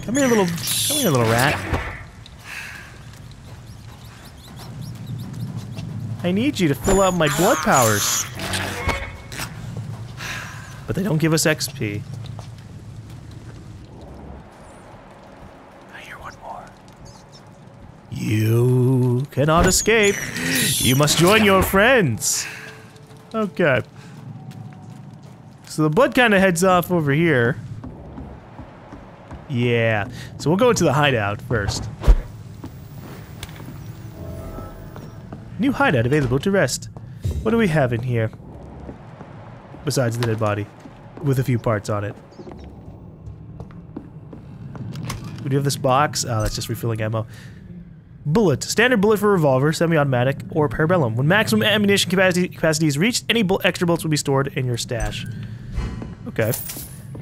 Come here, little rat. I need you to fill out my blood powers. But they don't give us XP. I hear one more. You cannot escape. You must join your friends. Okay. So the blood kind of heads off over here. Yeah. So we'll go into the hideout first. New hideout available to rest. What do we have in here? Besides the dead body. With a few parts on it. We do have this box. Oh, that's just refilling ammo. Bullet. Standard bullet for revolver, semi-automatic, or parabellum. When maximum ammunition capacity is reached, any extra bullets will be stored in your stash. Okay.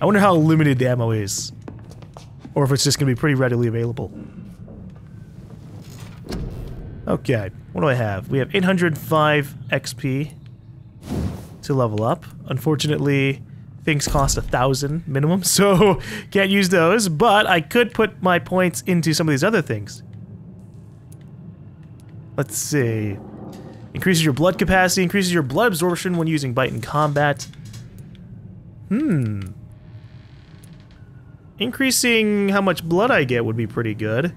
I wonder how limited the ammo is. Or if it's just going to be pretty readily available. Okay. What do I have? We have 805 XP to level up. Unfortunately, things cost 1,000 minimum, so can't use those, but I could put my points into some of these other things. Let's see. Increases your blood capacity, increases your blood absorption when using bite in combat. Increasing how much blood I get would be pretty good.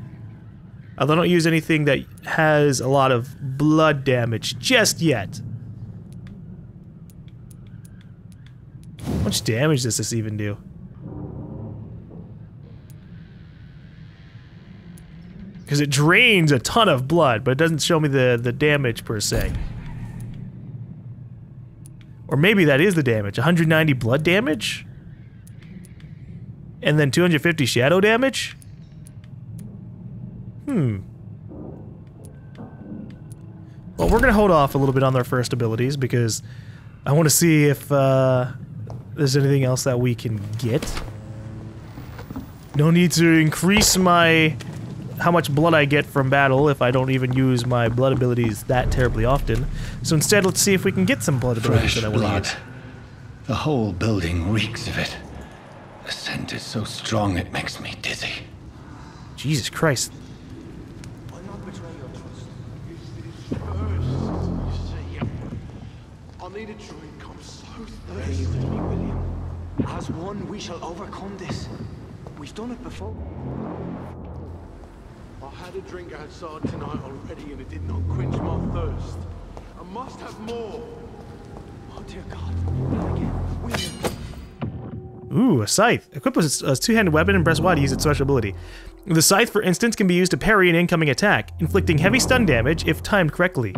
Although I don't use anything that has a lot of blood damage just yet. How much damage does this even do? Because it drains a ton of blood, but it doesn't show me the damage per se. Or maybe that is the damage. 190 blood damage? And then 250 shadow damage? Well, we're gonna hold off a little bit on our first abilities because I want to see if there's anything else that we can get. No need to increase how much blood I get from battle if I don't even use my blood abilities that terribly often. So instead, let's see if we can get some blood abilities that I want to get. The whole building reeks of it. The scent is so strong it makes me dizzy. Jesus Christ. I need a drink. I'm so thirsty. Believe me, William. As one, we shall overcome this. We've done it before. I had a drink outside tonight already, and it did not quench my thirst. I must have more. Oh dear God! Not again, William. Ooh, a scythe. Equipped with a two-handed weapon and press Y to use its special ability. The scythe, for instance, can be used to parry an incoming attack, inflicting heavy stun damage if timed correctly.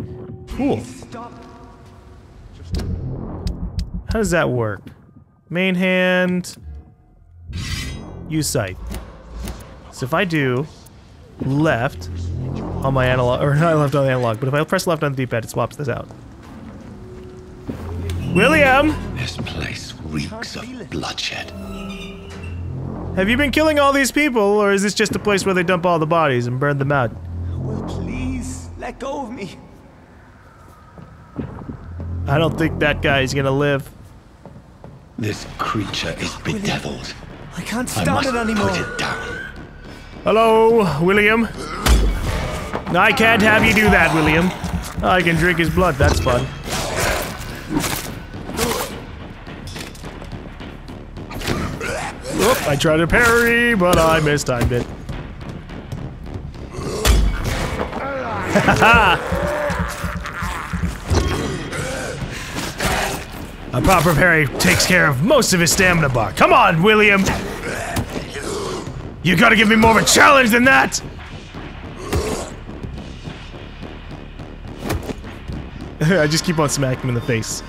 Cool. Stop. How does that work? Main hand. Use scythe. So if I do left on my analog, or not left on the analog, but if I press left on the D-pad, it swaps this out. William! This place reeks of bloodshed. Have you been killing all these people, or is this just a place where they dump all the bodies and burn them out? Will, please let go of me. I don't think that guy's gonna live. This creature is bedeviled. I can't I stand must it anymore. put it down. Hello, William? I can't have you do that, William. I can drink his blood, that's fun. Oop, I tried to parry, but I mistimed it. A proper parry takes care of most of his stamina bar. Come on, William! You gotta give me more of a challenge than that! I just keep on smacking him in the face.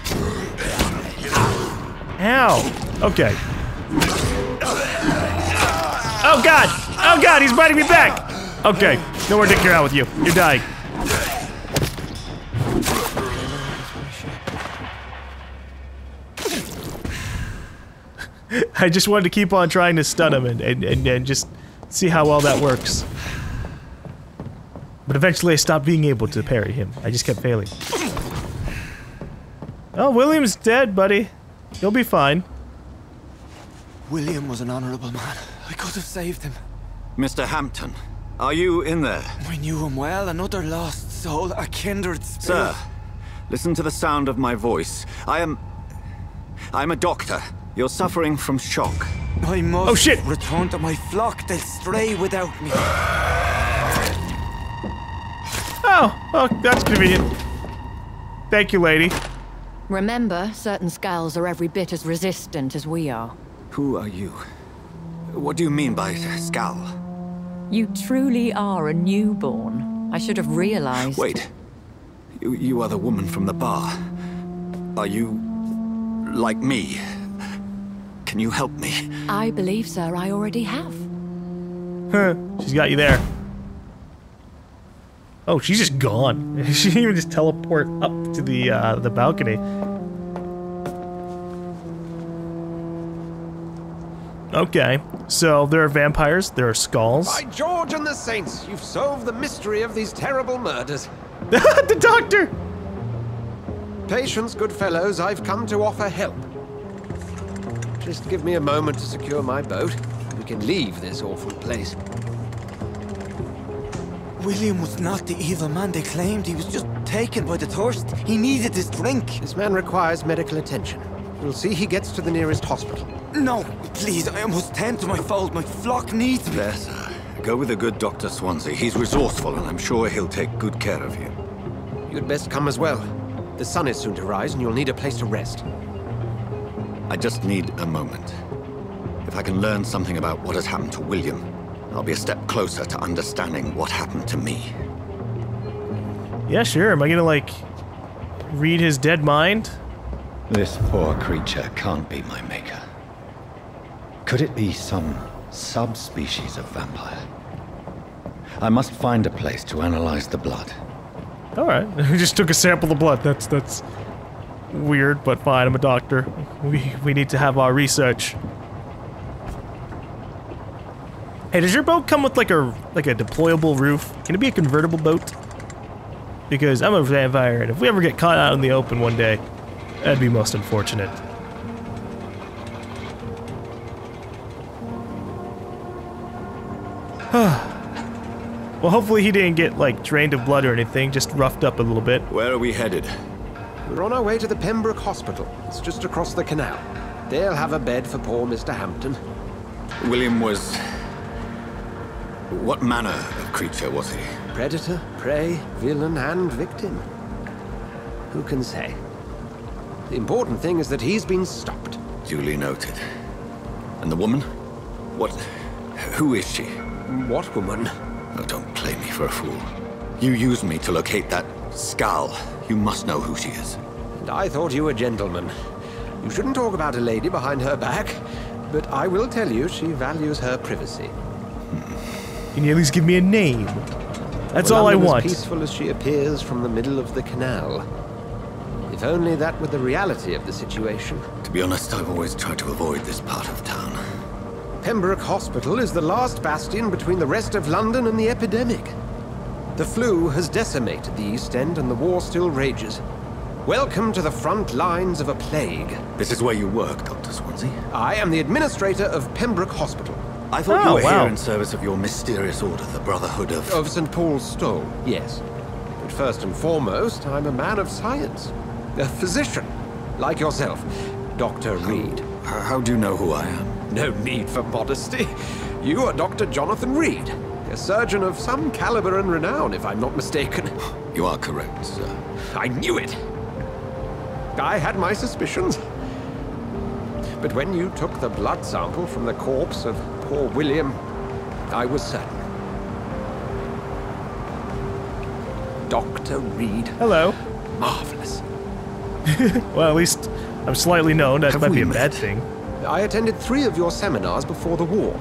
Ow! Okay. Oh god! Oh god, he's biting me back! Okay, no more dicking around with you. You're dying. I just wanted to keep on trying to stun him and just see how well that works. But eventually I stopped being able to parry him. I just kept failing. Oh, William's dead, buddy. He'll be fine. William was an honorable man. I could have saved him. Mr. Hampton, are you in there? I knew him well, another lost soul, a kindred spirit. Sir, listen to the sound of my voice. I'm a doctor. You're suffering from shock. I must Oh, shit. return to my flock. They'll stray without me. Oh, that's convenient. Thank you, lady. Remember, certain skulls are every bit as resistant as we are. Who are you? What do you mean by skull? You truly are a newborn. I should have realized. Wait. You are the woman from the bar. Are you... like me? Can you help me? I believe, sir, I already have. Huh. She's got you there. Oh, she's just gone. She didn't even just teleport up to the balcony. Okay, so there are vampires, there are skulls. By George and the Saints, you've solved the mystery of these terrible murders. The doctor! Patience, good fellows, I've come to offer help. Just give me a moment to secure my boat. We can leave this awful place. William was not the evil man they claimed. He was just taken by the thirst. He needed this drink. This man requires medical attention. We'll see he gets to the nearest hospital. No, please, I must tend to my fold. My flock needs me. There, sir. Go with the good Dr. Swansea. He's resourceful, and I'm sure he'll take good care of you. You'd best come as well. The sun is soon to rise, and you'll need a place to rest. I just need a moment. If I can learn something about what has happened to William, I'll be a step closer to understanding what happened to me. Yeah, sure. Am I gonna, like, read his dead mind? This poor creature can't be my maker. Could it be some subspecies of vampire? I must find a place to analyze the blood. Alright, we just took a sample of blood. That's weird, but fine, I'm a doctor. We need to have our research. Hey, does your boat come with like a deployable roof? Can it be a convertible boat? Because I'm a vampire, and if we ever get caught out in the open one day, that'd be most unfortunate. Well, hopefully he didn't get, like, drained of blood or anything, just roughed up a little bit. Where are we headed? We're on our way to the Pembroke Hospital. It's just across the canal. They'll have a bed for poor Mr. Hampton. William was... what manner of creature was he? Predator, prey, villain, and victim. Who can say? The important thing is that he's been stopped. Duly noted. And the woman? What... who is she? What woman? Oh, don't play me for a fool. You used me to locate that skull. You must know who she is. And I thought you a gentleman. You shouldn't talk about a lady behind her back, but I will tell you she values her privacy. Can you at least give me a name? That's all I London want. As peaceful as she appears from the middle of the canal. If only that were the reality of the situation. To be honest, I've always tried to avoid this part of town. Pembroke Hospital is the last bastion between the rest of London and the epidemic. The flu has decimated the East End and the war still rages. Welcome to the front lines of a plague. This is where you work, Dr. Swansea? I am the administrator of Pembroke Hospital. I thought you Oh, were wow. here in service of your mysterious order, the Brotherhood of... Of St. Paul's Stole, yes. But first and foremost, I'm a man of science. A physician, like yourself, Dr. Reed. How do you know who I am? No need for modesty. You are Dr. Jonathan Reed, a surgeon of some caliber and renown, if I'm not mistaken. You are correct, sir. I knew it! I had my suspicions. But when you took the blood sample from the corpse of poor William, I was certain. Dr. Reed. Hello. Marvelous. Well, at least I'm slightly known. That Have might we be a met? bad thing. I attended 3 of your seminars before the war.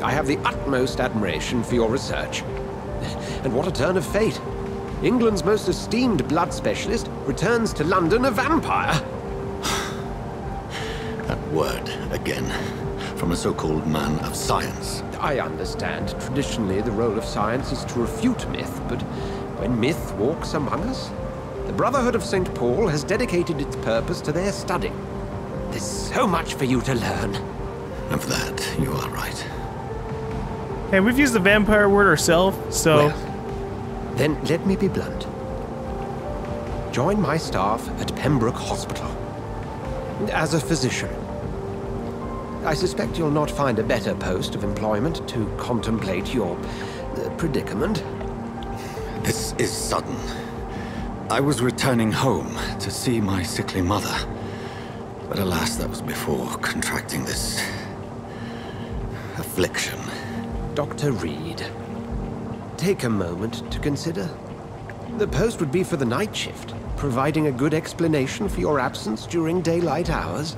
I have the utmost admiration for your research. And what a turn of fate. England's most esteemed blood specialist returns to London a vampire. That word, again. From a so-called man of science. I understand. Traditionally, the role of science is to refute myth, but when myth walks among us, the Brotherhood of St. Paul has dedicated its purpose to their study. There's so much for you to learn. Of that, you are right. Hey, we've used the vampire word ourselves, so... Well, then let me be blunt. Join my staff at Pembroke Hospital. As a physician. I suspect you'll not find a better post of employment to contemplate your predicament. This is sudden. I was returning home to see my sickly mother. But alas, that was before contracting this... affliction. Dr. Reed, take a moment to consider. The post would be for the night shift, providing a good explanation for your absence during daylight hours.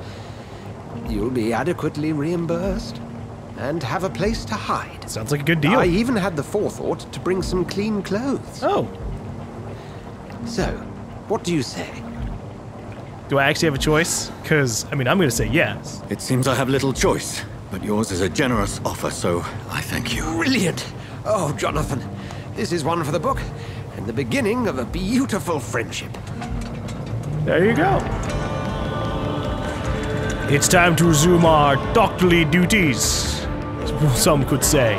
You'll be adequately reimbursed and have a place to hide. Sounds like a good deal. I even had the forethought to bring some clean clothes. Oh. So, what do you say? Do I actually have a choice? Because, I mean, I'm going to say yes. It seems I have little choice, but yours is a generous offer, so I thank you. Brilliant! Oh, Jonathan, this is one for the book, and the beginning of a beautiful friendship. There you go. It's time to resume our doctorly duties, some could say.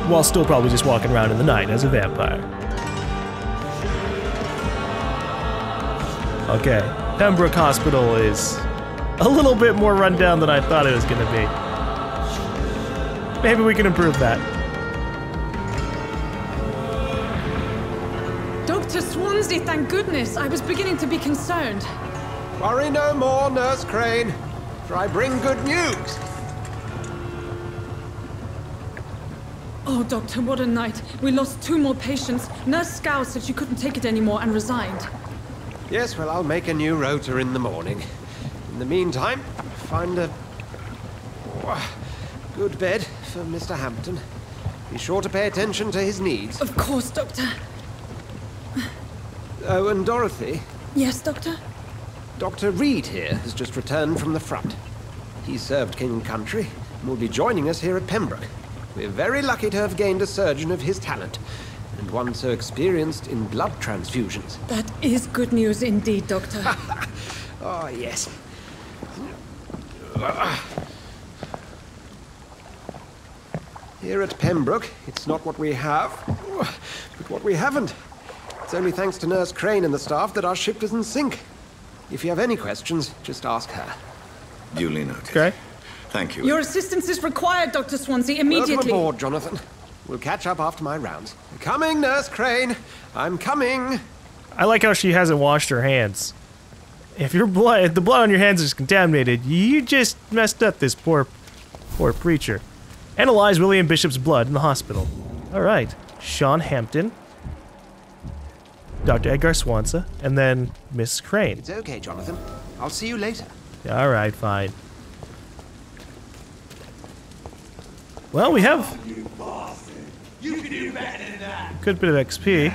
While still probably just walking around in the night as a vampire. Okay, Pembroke Hospital is a little bit more run down than I thought it was going to be. Maybe we can improve that. Dr. Swansea, thank goodness. I was beginning to be concerned. Worry no more, Nurse Crane, for I bring good news. Oh, Doctor, what a night. We lost 2 more patients. Nurse Scow said she couldn't take it anymore and resigned. Yes, well, I'll make a new rota in the morning. In the meantime, find a good bed for Mr. Hampton. Be sure to pay attention to his needs. Of course, Doctor. Oh, and Dorothy. Yes, Doctor? Dr. Reed here has just returned from the front. He served King and Country and will be joining us here at Pembroke. We're very lucky to have gained a surgeon of his talent, and one so experienced in blood transfusions. That is good news indeed, Doctor. Oh, yes. Here at Pembroke, it's not what we have, but what we haven't. It's only thanks to Nurse Crane and the staff that our ship doesn't sink. If you have any questions, just ask her. Duly noted. Okay. Thank you. Your assistance is required, Dr. Swansea, immediately. Welcome aboard, Jonathan. We'll catch up after my rounds. Coming, Nurse Crane. I'm coming. I like how she hasn't washed her hands. If the blood on your hands is contaminated, you just messed up this poor preacher. Analyze William Bishop's blood in the hospital. All right, Sean Hampton, Dr. Edgar Swansea, and then Miss Crane. It's okay, Jonathan. I'll see you later. All right, fine. Well, we have You can do better than that. a good bit of XP.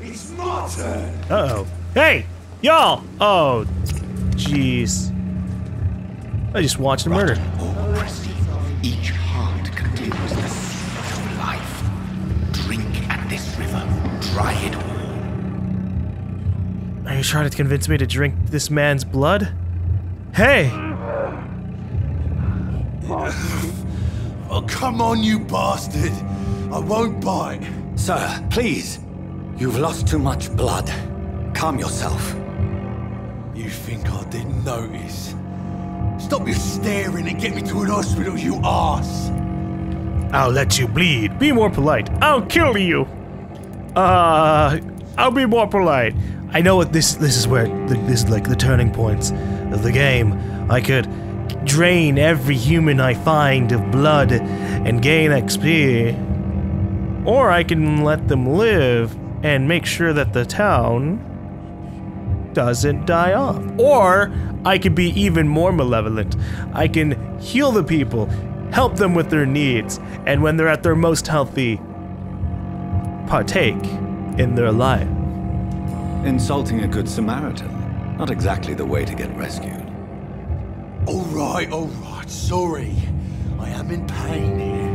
It's my turn. Uh-oh. Hey! Y'all! Oh, jeez. I just watched a murder. Each heart contains the secret of life. Drink at this river. Try it all. Are you trying to convince me to drink this man's blood? Hey! Oh, come on, you bastard. I won't bite. Sir, please. You've lost too much blood. Calm yourself. You think I didn't notice? Stop your staring and get me to an hospital, you arse. I'll let you bleed. Be more polite. I'll kill you. I'll be more polite. I know what this is where this is like the turning points of the game. I could drain every human I find of blood and gain XP, or I can let them live and make sure that the town doesn't die off. Or I could be even more malevolent. I can heal the people, help them with their needs, and when they're at their most healthy, partake in their life. Insulting a good Samaritan. Not exactly the way to get rescued. All right, sorry. I am in pain here.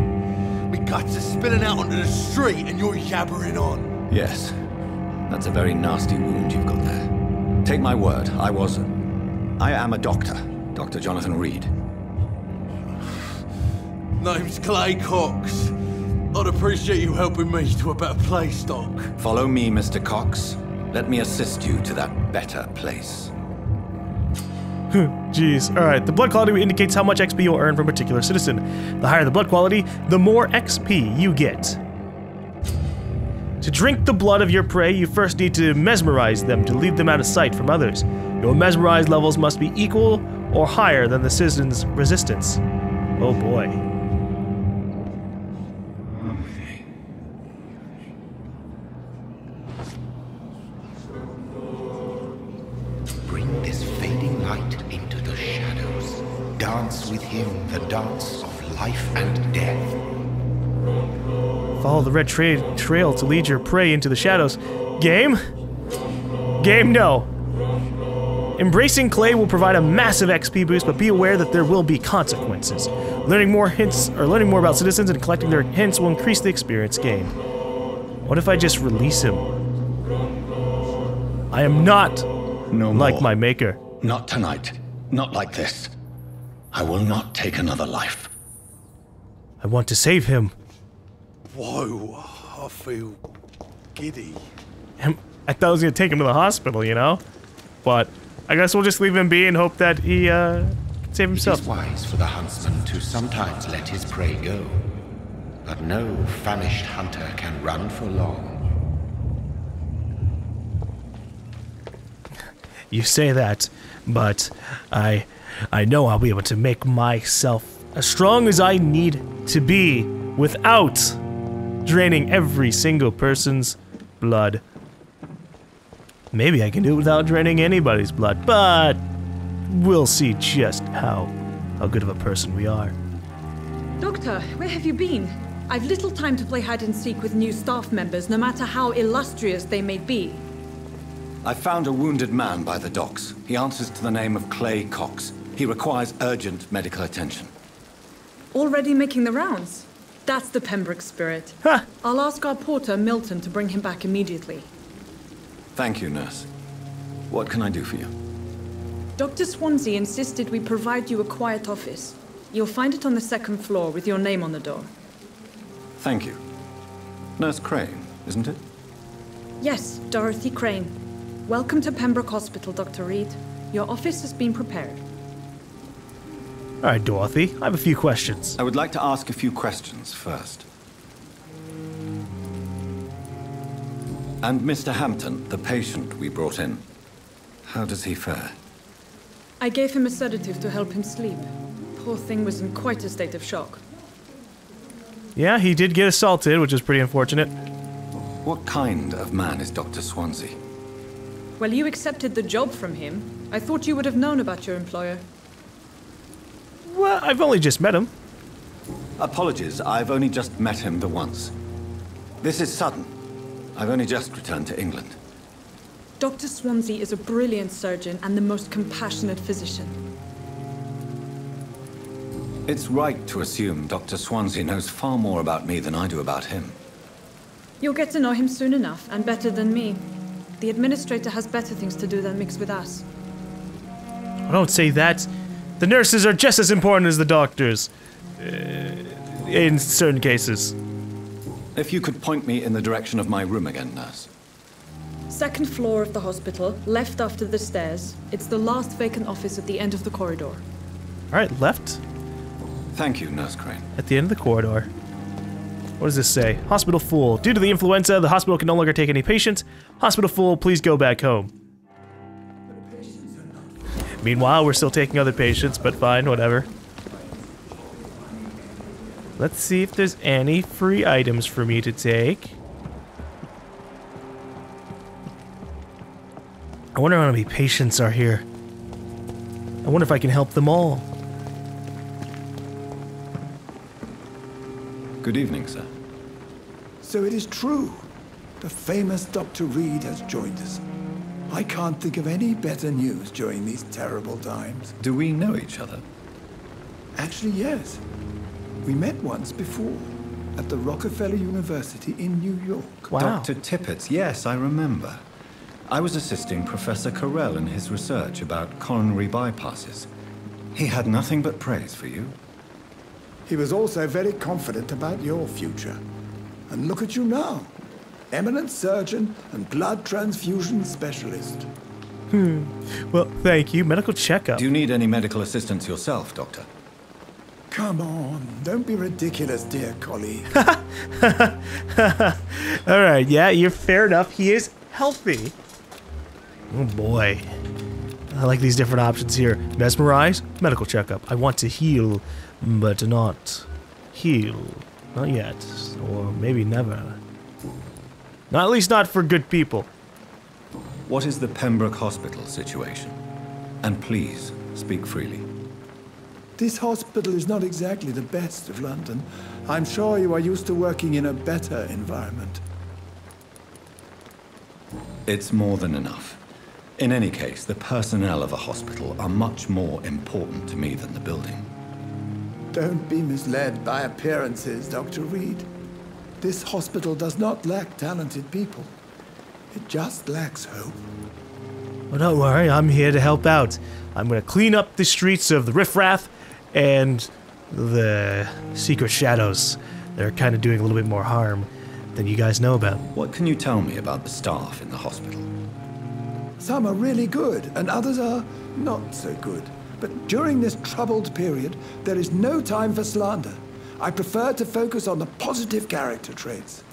My guts are spilling out onto the street and you're yabbering on. Yes. That's a very nasty wound you've got there. Take my word, I am a doctor. Dr. Jonathan Reed. Name's Clay Cox. I'd appreciate you helping me to a better place, Doc. Follow me, Mr. Cox. Let me assist you to that better place. Jeez. Alright, the blood quality indicates how much XP you'll earn from a particular citizen. The higher the blood quality, the more XP you get. To drink the blood of your prey, you first need to mesmerize them to lead them out of sight from others. Your mesmerized levels must be equal or higher than the citizen's resistance. Oh boy. Bring this fading light into the shadows. Dance with him the dance of life and death. Follow the red trail to lead your prey into the shadows. Game? Game, no. Embracing Clay will provide a massive XP boost, but be aware that there will be consequences. Learning more about citizens and collecting their hints will increase the experience gained. What if I just release him? I am not like my maker. Not tonight. Not like this. I will not take another life. I want to save him. Whoa, I feel giddy. I thought I was going to take him to the hospital, you know? But I guess we'll just leave him be and hope that he can save himself. It is wise for the huntsman to sometimes let his prey go. But no famished hunter can run for long. You say that, but I know I'll be able to make myself as strong as I need to be without draining every single person's blood. Maybe I can do it without draining anybody's blood, but we'll see just how good of a person we are. Doctor, where have you been? I've little time to play hide and seek with new staff members, no matter how illustrious they may be. I found a wounded man by the docks. He answers to the name of Clay Cox. He requires urgent medical attention. Already making the rounds? That's the Pembroke spirit. Ha! I'll ask our porter, Milton, to bring him back immediately. Thank you, nurse. What can I do for you? Dr. Swansea insisted we provide you a quiet office. You'll find it on the second floor with your name on the door. Thank you. Nurse Crane, isn't it? Yes, Dorothy Crane. Welcome to Pembroke Hospital, Dr. Reed. Your office has been prepared. All right, Dorothy, I have a few questions. I would like to ask a few questions first. And Mr. Hampton, the patient we brought in, how does he fare? I gave him a sedative to help him sleep. Poor thing was in quite a state of shock. Yeah, he did get assaulted, which is pretty unfortunate. What kind of man is Dr. Swansea? Well, you accepted the job from him. I thought you would have known about your employer. Well, I've only just met him. Apologies, I've only just met him the once. This is sudden. I've only just returned to England. Dr. Swansea is a brilliant surgeon and the most compassionate physician. It's right to assume Dr. Swansea knows far more about me than I do about him. You'll get to know him soon enough, and better than me. The administrator has better things to do than mix with us. Don't say that. The nurses are just as important as the doctors. In certain cases. If you could point me in the direction of my room again, nurse. Second floor of the hospital, left after the stairs. It's the last vacant office at the end of the corridor. All right, left. Thank you, Nurse Crane. At the end of the corridor. What does this say? Hospital full. Due to the influenza, the hospital can no longer take any patients. Hospital full, please go back home. Meanwhile, we're still taking other patients, but fine, whatever. Let's see if there's any free items for me to take. I wonder how many patients are here. I wonder if I can help them all. Good evening, sir. So it is true. The famous Dr. Reed has joined us. I can't think of any better news during these terrible times. Do we know each other? Actually, yes. We met once before, at the Rockefeller University in New York. Wow. Dr. Tippett, yes, I remember. I was assisting Professor Carell in his research about coronary bypasses. He had nothing but praise for you. He was also very confident about your future. And look at you now. Eminent surgeon and blood transfusion specialist. Well, thank you. Medical checkup. Do you need any medical assistance yourself, Doctor? Come on, don't be ridiculous, dear colleague. Alright, yeah, you're fair enough. He is healthy. Oh boy. I like these different options here. Mesmerize, medical checkup. I want to heal, but not heal. Not yet. Or maybe never. Not, at least not for good people. What is the Pembroke Hospital situation? And please, speak freely. This hospital is not exactly the best of London. I'm sure you are used to working in a better environment. It's more than enough. In any case, the personnel of a hospital are much more important to me than the building. Don't be misled by appearances, Dr. Reed. This hospital does not lack talented people. It just lacks hope. Well, don't worry, I'm here to help out. I'm gonna clean up the streets of the riffraff and the secret shadows. They're kind of doing a little bit more harm than you guys know about. What can you tell me about the staff in the hospital? Some are really good, and others are not so good. But during this troubled period, there is no time for slander. I prefer to focus on the positive character traits.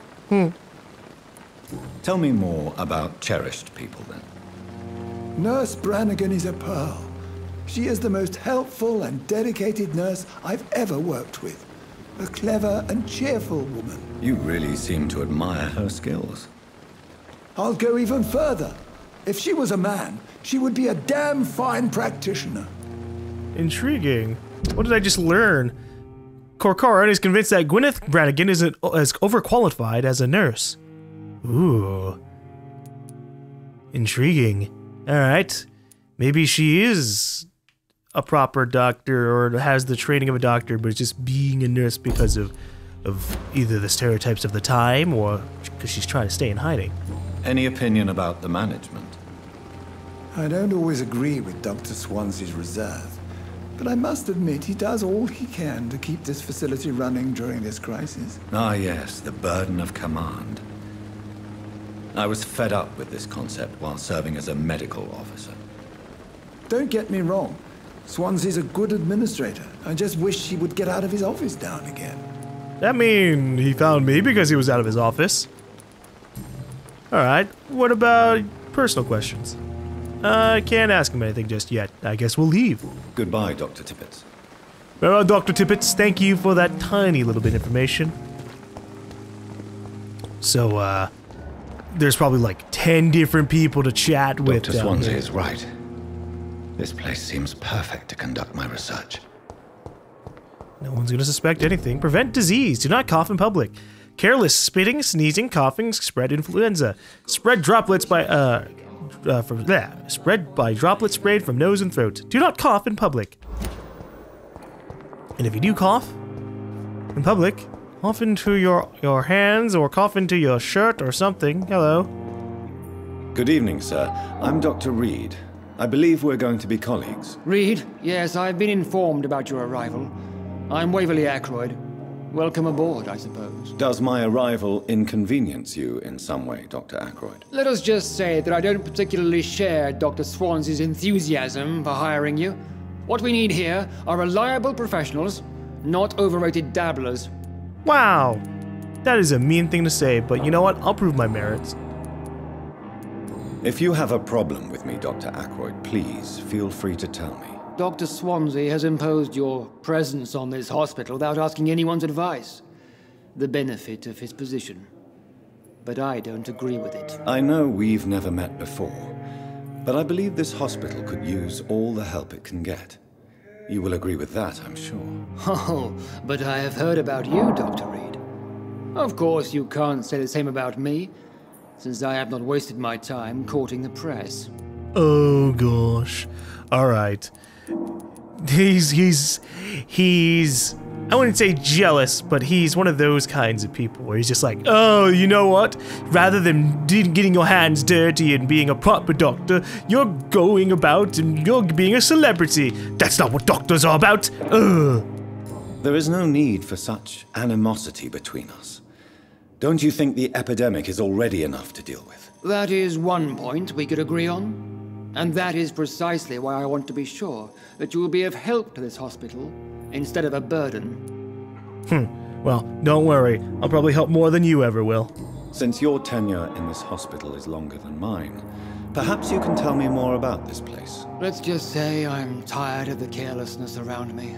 Tell me more about cherished people, then. Nurse Brannigan is a pearl. She is the most helpful and dedicated nurse I've ever worked with. A clever and cheerful woman. You really seem to admire her skills. I'll go even further. If she was a man, she would be a damn fine practitioner. Intriguing. What did I just learn? Corcoran is convinced that Gwyneth Brannigan is as overqualified as a nurse. Ooh. Intriguing. Alright. Maybe she is a proper doctor or has the training of a doctor, but is just being a nurse because of either the stereotypes of the time or because she's trying to stay in hiding. Any opinion about the management? I don't always agree with Dr. Swansea's reserve, but I must admit he does all he can to keep this facility running during this crisis. Ah, yes, the burden of command. I was fed up with this concept while serving as a medical officer. Don't get me wrong. Swansea's a good administrator. I just wish he would get out of his office now and again. That mean he found me because he was out of his office? Alright, what about personal questions? I can't ask him anything just yet. I guess we'll leave. Goodbye, Dr. Tippett. Well, Dr. Tippett, thank you for that tiny little bit of information. So, there's probably like 10 different people to chat with. Dr. Swansea is right. This place seems perfect to conduct my research. No one's gonna suspect anything. Prevent disease. Do not cough in public. Careless spitting, sneezing, coughing, spread influenza. Spread droplets by spread by droplets sprayed from nose and throat. Do not cough in public. And if you do cough in public, cough into your hands or cough into your shirt or something. Hello. Good evening, sir. I'm Dr. Reed. I believe we're going to be colleagues. Reed? Yes, I've been informed about your arrival. I'm Waverly Ackroyd. Welcome aboard, I suppose. Does my arrival inconvenience you in some way, Dr. Ackroyd? Let us just say that I don't particularly share Dr. Swansea's enthusiasm for hiring you. What we need here are reliable professionals, not overrated dabblers. Wow. That is a mean thing to say, but you know what? I'll prove my merits. If you have a problem with me, Dr. Ackroyd, please feel free to tell me. Dr. Swansea has imposed your presence on this hospital without asking anyone's advice. The benefit of his position. But I don't agree with it. I know we've never met before, but I believe this hospital could use all the help it can get. You will agree with that, I'm sure. Oh, but I have heard about you, Dr. Reed. Of course, you can't say the same about me, since I have not wasted my time courting the press. Oh gosh. Alright. He's I wouldn't say jealous, but he's one of those kinds of people where he's just like, oh, you know what? Rather than getting your hands dirty and being a proper doctor, you're going about and you're being a celebrity. That's not what doctors are about. Ugh. There is no need for such animosity between us. Don't you think the epidemic is already enough to deal with? That is one point we could agree on. And that is precisely why I want to be sure that you will be of help to this hospital instead of a burden. Well, don't worry. I'll probably help more than you ever will. Since your tenure in this hospital is longer than mine, perhaps you can tell me more about this place. Let's just say I'm tired of the carelessness around me.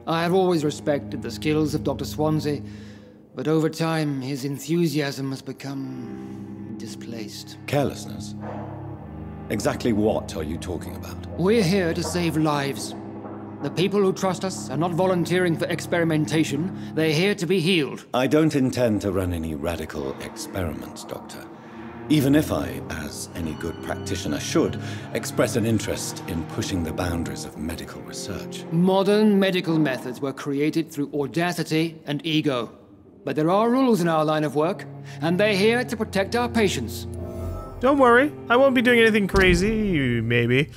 I have always respected the skills of Dr. Swansea, but over time his enthusiasm has become displaced. Carelessness? Exactly what are you talking about? We're here to save lives. The people who trust us are not volunteering for experimentation. They're here to be healed. I don't intend to run any radical experiments, Doctor. Even if I, as any good practitioner should, express an interest in pushing the boundaries of medical research. Modern medical methods were created through audacity and ego. But there are rules in our line of work, and they're here to protect our patients. Don't worry, I won't be doing anything crazy, maybe.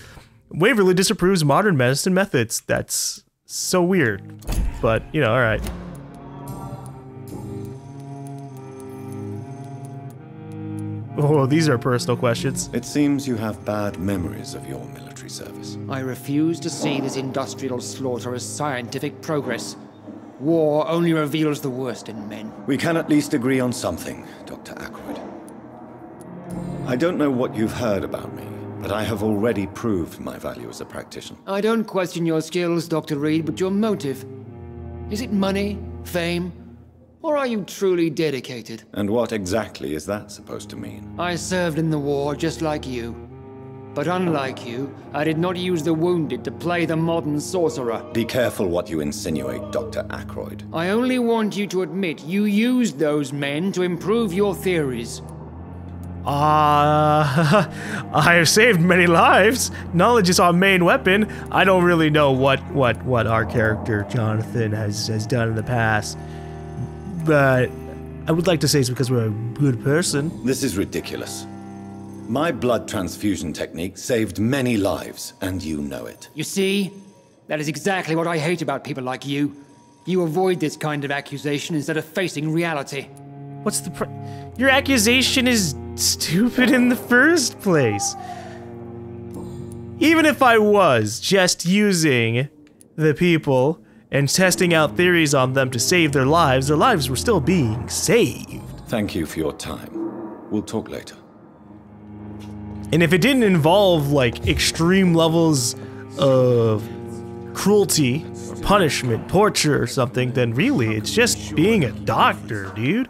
Waverly disapproves modern medicine methods. That's so weird. But, you know, alright. Oh, these are personal questions. It seems you have bad memories of your military service. I refuse to see this industrial slaughter as scientific progress. War only reveals the worst in men. We can at least agree on something, Dr. Ackroyd. I don't know what you've heard about me, but I have already proved my value as a practitioner. I don't question your skills, Dr. Reed, but your motive. Is it money, fame, or are you truly dedicated? And what exactly is that supposed to mean? I served in the war just like you. But unlike you, I did not use the wounded to play the modern sorcerer. Be careful what you insinuate, Dr. Ackroyd. I only want you to admit you used those men to improve your theories. I have saved many lives. Knowledge is our main weapon. I don't really know what our character, Jonathan, has done in the past. But I would like to say it's because we're a good person. This is ridiculous. My blood transfusion technique saved many lives, and you know it. You see? That is exactly what I hate about people like you. You avoid this kind of accusation instead of facing reality. What's the Your accusation is stupid in the first place. Even if I was just using the people and testing out theories on them to save their lives were still being saved. Thank you for your time. We'll talk later. And if it didn't involve, like, extreme levels of cruelty, or punishment, torture, or something, then really, it's just being a doctor, dude.